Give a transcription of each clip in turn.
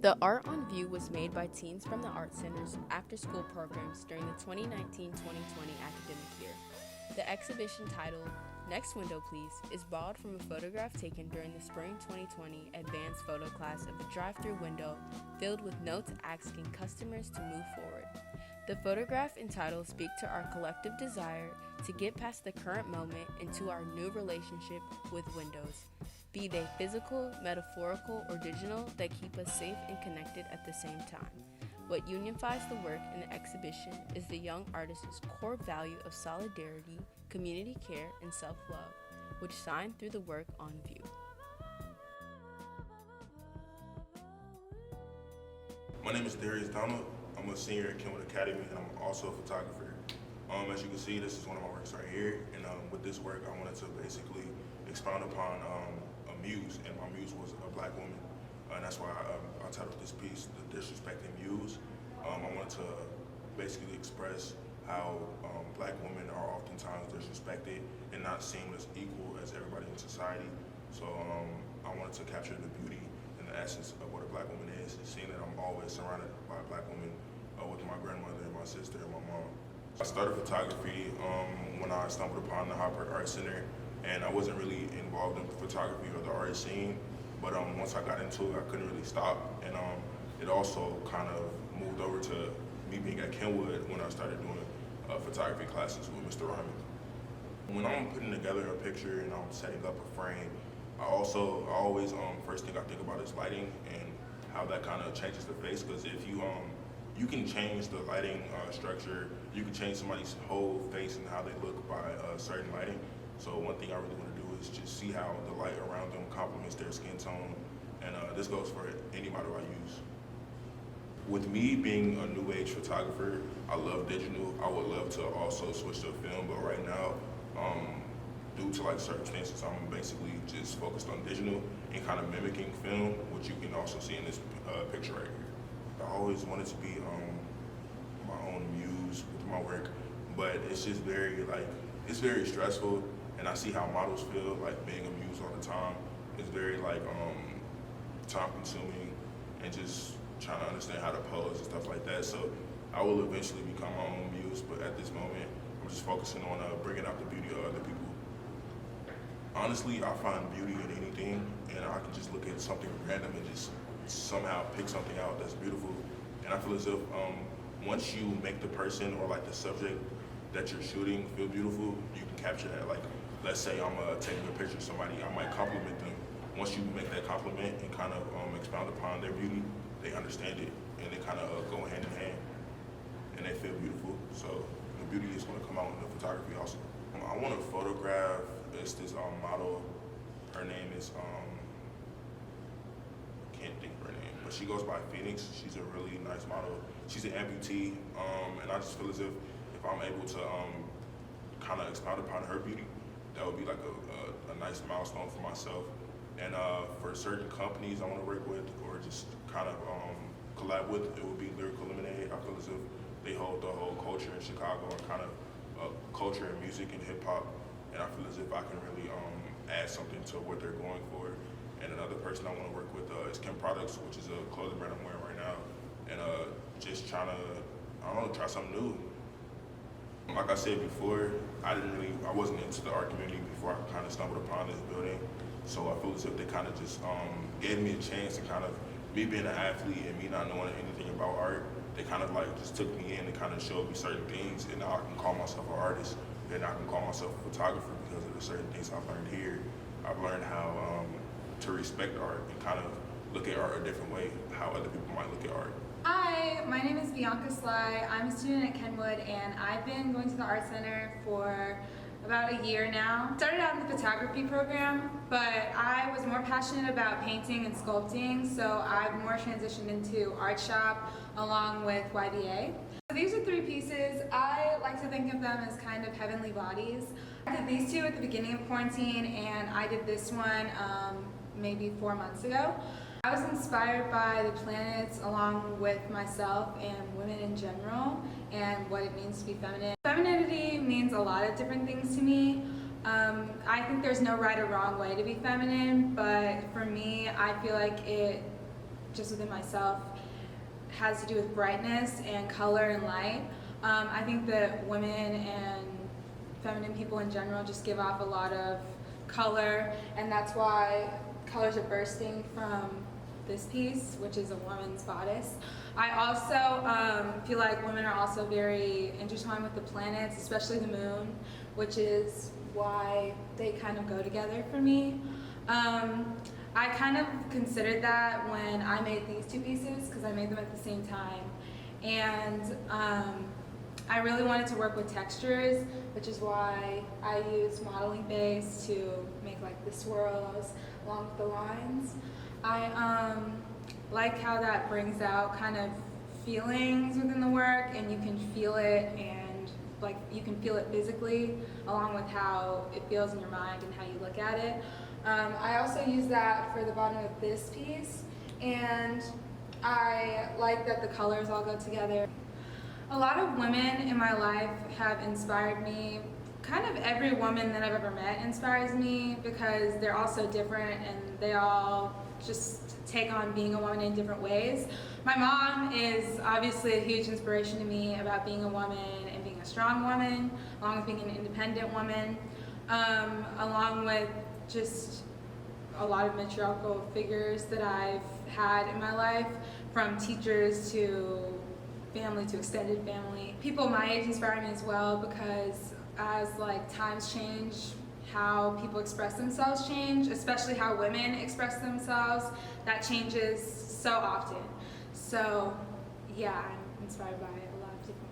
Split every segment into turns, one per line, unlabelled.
The art on view was made by teens from the Art Center's after-school programs during the 2019-2020 academic year. The exhibition titled Next Window Please is borrowed from a photograph taken during the spring 2020 advanced photo class of a drive-through window filled with notes asking customers to move forward. The photograph entitled Speak to Our Collective Desire to Get Past the Current Moment into Our New Relationship with Windows, be they physical, metaphorical, or digital, that keep us safe and connected at the same time. What unifies the work in the exhibition is the young artist's core value of solidarity, community care, and self-love, which shine through the work on view.
My name is Darius. I'm a senior at Kenwood Academy, and I'm also a photographer. As you can see, this is one of my works right here, and with this work, I wanted to basically expound upon a muse, and my muse was a black woman, and that's why I titled this piece, The Disrespecting Muse. I wanted to basically express how black women are oftentimes disrespected and not seen as equal as everybody in society. So I wanted to capture the beauty and the essence of what a black woman is, seeing that I'm always surrounded by a black women with my grandmother and my sister and my mom. I started photography when I stumbled upon the Hyde Park Art Center, and I wasn't really involved in photography or the art scene, but once I got into it, I couldn't really stop, and it also kind of moved over to me being at Kenwood when I started doing photography classes with Mr. Ryman. When I'm putting together a picture and I'm setting up a frame, I always first thing I think about is lighting and how that kind of changes the face, because if you can change the lighting structure, you can change somebody's whole face and how they look by certain lighting. So one thing I really want to do is just see how the light around them complements their skin tone, and this goes for any model I use. With me being a new age photographer, I love digital. I would love to also switch to film, but right now, due to circumstances, I'm basically just focused on digital and kind of mimicking film, which you can also see in this picture right here. I always wanted to be my own muse with my work, but it's just it's very stressful, and I see how models feel being a muse all the time. It's very time consuming and just trying to understand how to pose and stuff like that. So I will eventually become my own muse, but at this moment, I'm just focusing on bringing out the beauty of other people. Honestly, I find beauty in anything, and I can just look at something random and just somehow pick something out that's beautiful. And I feel as if once you make the person or the subject that you're shooting feel beautiful, you can capture that. Let's say I'm taking a picture of somebody, I might compliment them. Once you make that compliment and kind of expound upon their beauty, they understand it, and they kind of go hand in hand, and they feel beautiful. So the beauty is going to come out in the photography also. I want to photograph this model. Her name is can't think of her name, but she goes by Phoenix. She's a really nice model. She's an amputee, and I just feel as if I'm able to kind of expound upon her beauty, that would be a nice milestone for myself. And for certain companies I want to work with or just kind of collab with, it would be Lyrical Lemonade. I feel as if they hold the whole culture in Chicago and kind of culture and music and hip hop, and I feel as if I can really add something to what they're going for. And another person I want to work with is Kim Products, which is a clothing brand I'm wearing right now, and just trying to, try something new. Like I said before, I wasn't into the art community before I kind of stumbled upon this building. So I feel as if they kind of just gave me a chance to kind of, me being an athlete and me not knowing anything about art, they kind of just took me in and kind of showed me certain things, and now I can call myself an artist, and I can call myself a photographer because of the certain things I've learned here. I've learned how to respect art and kind of look at art a different way, how other people might look at art.
Hi, my name is Bianca. I'm a student at Kenwood, and I've been going to the Art Center for about a year now. Started out in the photography program, but I was more passionate about painting and sculpting, so I've more transitioned into art shop along with YBA. So these are 3 pieces. I like to think of them as kind of heavenly bodies. I did these 2 at the beginning of quarantine, and I did this one maybe 4 months ago. I was inspired by the planets along with myself and women in general and what it means to be feminine. Femininity means a lot of different things to me. I think there's no right or wrong way to be feminine, but for me, I feel like it just within myself has to do with brightness and color and light. I think that women and feminine people in general just give off a lot of color, and that's why colors are bursting from this piece, which is a woman's bodice. I also feel like women are also very intertwined with the planets, especially the moon, which is why they kind of go together for me. I kind of considered that when I made these two pieces, because I made them at the same time. And I really wanted to work with textures, which is why I used modeling base to make like the swirls along with the lines. I like how that brings out kind of feelings within the work, and you can feel it, and like you can feel it physically along with how it feels in your mind and how you look at it. I also use that for the bottom of this piece, and I like that the colors all go together. A lot of women in my life have inspired me. Kind of every woman that I've ever met inspires me because they're all so different and they all just take on being a woman in different ways. My mom is obviously a huge inspiration to me about being a woman and being a strong woman, along with being an independent woman, along with just a lot of matriarchal figures that I've had in my life, from teachers to family to extended family. People my age inspire me as well because as like times change, how people express themselves change, especially how women express themselves. That changes so often. So yeah, I'm inspired by a lot of different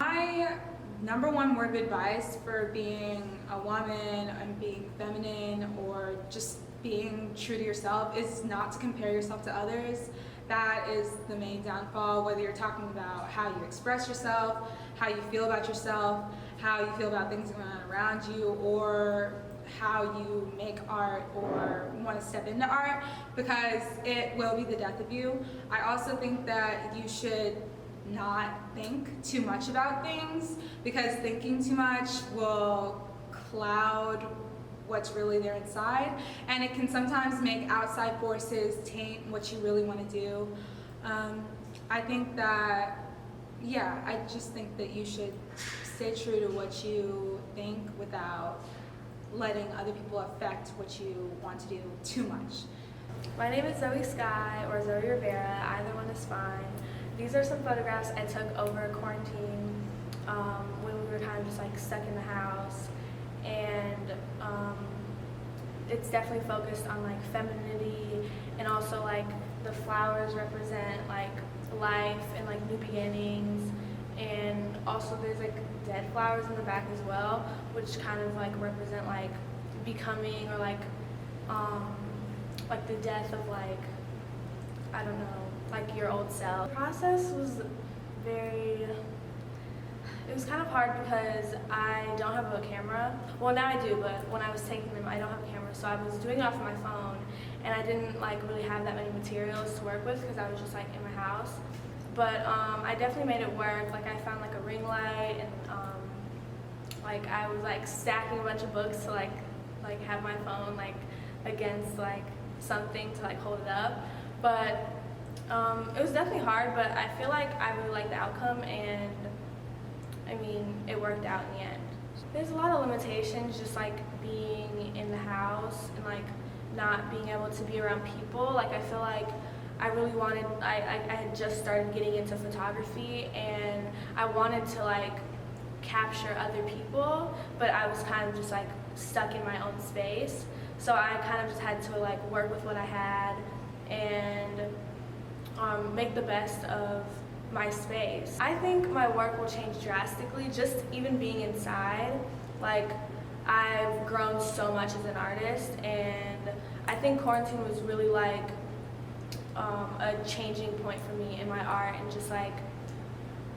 women. My number one word of advice for being a woman and being feminine or just being true to yourself is not to compare yourself to others. That is the main downfall, whether you're talking about how you express yourself, how you feel about yourself, how you feel about things going on around you, or how you make art or want to step into art, because it will be the death of you. I also think that you should not think too much about things, because thinking too much will cloud what's really there inside, and it can sometimes make outside forces taint what you really want to do. I think that, yeah, I just think that you should stay true to what you think without letting other people affect what you want to do too much.
My name is Skye or Zoe Rivera, either one is fine. These are some photographs I took over quarantine when we were kind of just like stuck in the house, and it's definitely focused on like femininity, and also like the flowers represent like life and like new beginnings, and also there's like dead flowers in the back as well, which kind of like represent like becoming, or like the death of like, I don't know, like your old self. The process was it was kind of hard because I don't have a camera. Well, now I do, but when I was taking them, I don't have a camera, so I was doing it off of my phone, and I didn't like really have that many materials to work with because I was just like in my house. But I definitely made it work. Like I found like a ring light, and like I was like stacking a bunch of books to like have my phone like against like something to like hold it up. But it was definitely hard, but I feel like I really liked the outcome, and I mean, it worked out in the end. There's a lot of limitations just like being in the house and like not being able to be around people. Like I feel like I really wanted, I had just started getting into photography, and I wanted to like capture other people, but I was kind of just like stuck in my own space. So I kind of just had to like work with what I had and make the best of my space. I think my work will change drastically just even being inside. Like I've grown so much as an artist, and I think quarantine was really like a changing point for me in my art, and just like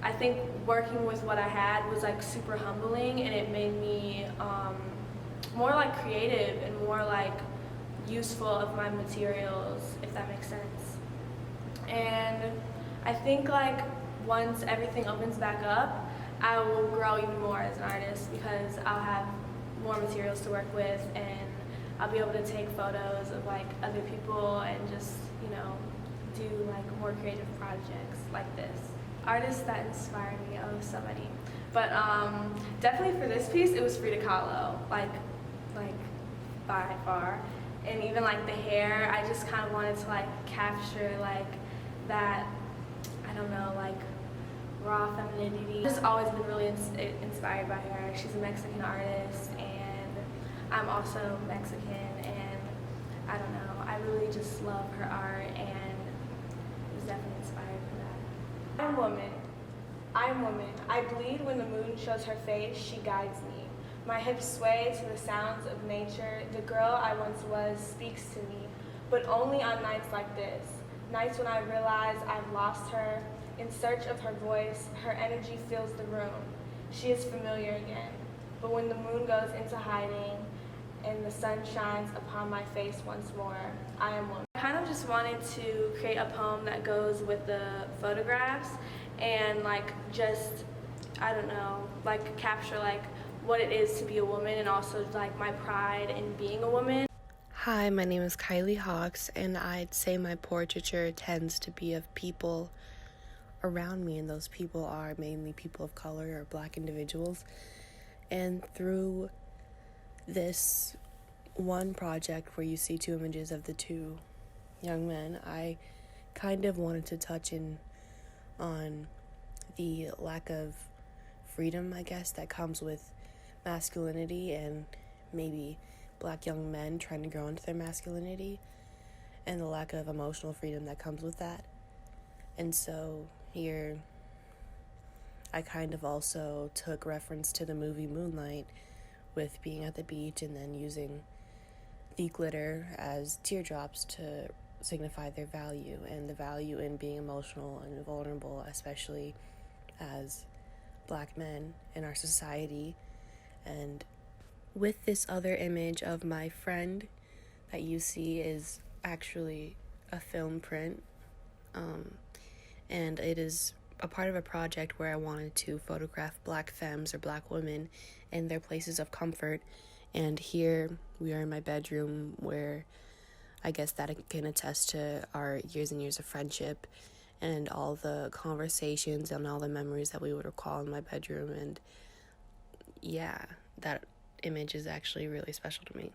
I think working with what I had was like super humbling, and it made me more like creative and more like useful of my materials, if that makes sense. And I think like once everything opens back up, I will grow even more as an artist because I'll have more materials to work with, and I'll be able to take photos of like other people and just, you know, do like more creative projects like this. Artists that inspire me, oh, so many. But definitely for this piece, it was Frida Kahlo, like by far. And even like the hair, I just kind of wanted to like capture like that, I don't know, like raw femininity. I've just always been really inspired by her. She's a Mexican artist, and I'm also Mexican, and I don't know, I really just love her art and was definitely inspired for that. I'm woman. I'm woman. I bleed when the moon shows her face, she guides me. My hips sway to the sounds of nature. The girl I once was speaks to me, but only on nights like this. Nights when I realize I've lost her. In search of her voice, her energy fills the room. She is familiar again. But when the moon goes into hiding and the sun shines upon my face once more, I am woman. I kind of just wanted to create a poem that goes with the photographs and like just, I don't know, like capture like what it is to be a woman and also like my pride in being a woman.
Hi, my name is Kylie Hawks, and I'd say my portraiture tends to be of people around me, and those people are mainly people of color or Black individuals. And through this one project where you see two images of the two young men, I kind of wanted to touch on the lack of freedom, I guess, that comes with masculinity, and maybe Black young men trying to grow into their masculinity, and the lack of emotional freedom that comes with that. And so here I kind of also took reference to the movie Moonlight, with being at the beach and then using the glitter as teardrops to signify their value, and the value in being emotional and vulnerable, especially as Black men in our society. And with this other image of my friend that you see is actually a film print, and it is a part of a project where I wanted to photograph Black femmes or Black women in their places of comfort. And here we are in my bedroom, where I guess that can attest to our years and years of friendship and all the conversations and all the memories that we would recall in my bedroom. And yeah, that image is actually really special to me.